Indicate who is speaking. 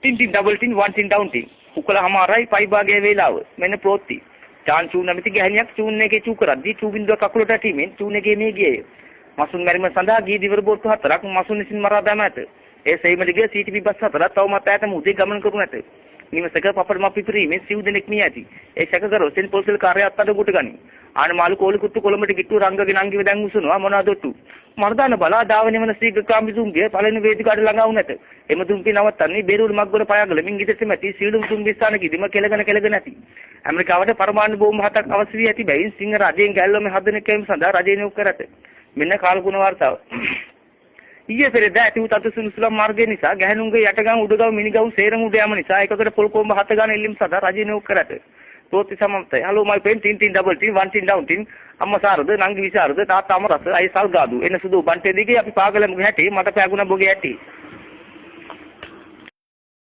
Speaker 1: තින් ඩබල් තින් වන් තින් ඩවුන් තින් උකලමාරයි පයි භාගයේ වේලාව මෙන්න ප්‍රෝත්ති චාන් චූ නැමැති ගැහණියක් චූන් එකේ චූ කරද්දී චූ බින්දුව කකුලට ඇටීමෙන් චූන් එකේ මේ ගියේ මසුන් මැරීම සඳහා ගී දිවර බෝට්ටු 4ක් මසුන් විසින් මරා දැම ඇත ඒ සෙයිමලිගේ CTP බස් 4ක් තවමත් ඈත මුහුදේ ගමන් කරනු ඇත නිවසක පපඩම පිපිරීමේ සිව් දෙනෙක් මිය ඇති ඒ සැකකරු සෙන් පොලිසිය කාර්යාලයට අඩගුට ගනි ආනමාලු කෝලි කුට්ටු කොළඹට ගිට්ටු රංගගෙන අංගිව දැන් උසනවා මොනවාදොට්ටු මර්දාන බලා ධාවනය වන සීග්‍ර කාමිදුන්ගේ පළවෙනි වේදිකාවට ළඟා වුණ ඇත එම දුම්පි නවත්තන්නේ බේරුවල මග්ගොඩ පයාගලමින් ඉදිරියට මැති සීලුම් දුම්බි ස්ථානකෙදිම කෙලගෙන ඇති ඇමරිකාවට පරමාණු බෝම්බ 7ක් අවශ්‍ය වී ඇති බැවින් සිංහ රජයෙන් ගැල්ලොම හදන කැම සඳහා රජය නියෝග කර ඇත මෙන්න කාලගුණ වාර්තාව ඊයේ පෙරේදා ඇති වූ තත්ත්ව සුළුම් මාර්ගය නිසා ගැහණුන්ගේ යටගම් උඩගම් මිනිගම් සේරම උඩ යාම නිසා එකකට පොල් කොම්බ 7 ගන්න එල්ලීම් සඳහා රජය නියෝග කර ඇත ප්‍රෝත්ති සමන්තය හලෝ මයි පෙන් තින් ඩබල් තින් වන් තින් ඩවුන් තින් අම්මා සාරද නංගි විසරද තාත්තා අමරස අය සල්ගාදු එන සුදු බන්ටේ දිගේ අපි පාගලමුගේ හැටි මට පෑගුණ බොගේ ඇටි